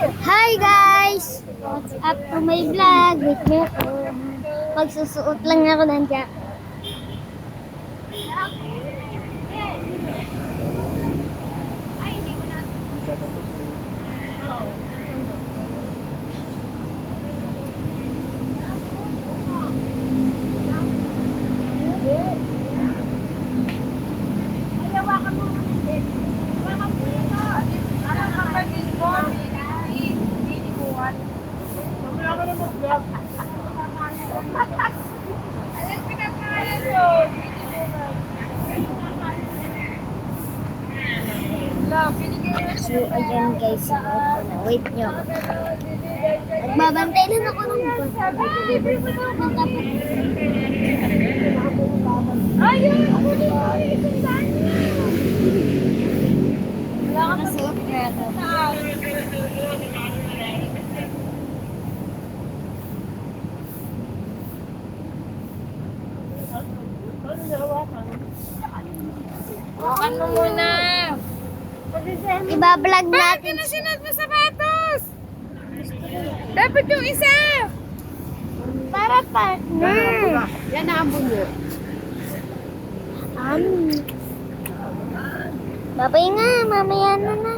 Hi guys! What's up to my vlog? Wait niyo ako. Magsusuot lang ako ng jacket. So, ayan guys, suot ko na. Wait nyo. Nagbabantay lang ako ng ayun! Ako din mo! Wala ka masuot ka ito. Hawakan mo muna. Iba-vlog Bakit natin. na sinad mo sapatos? Dapat yung isa. Para partner. Yan na ang bunyo. Babay nga, mamaya na na.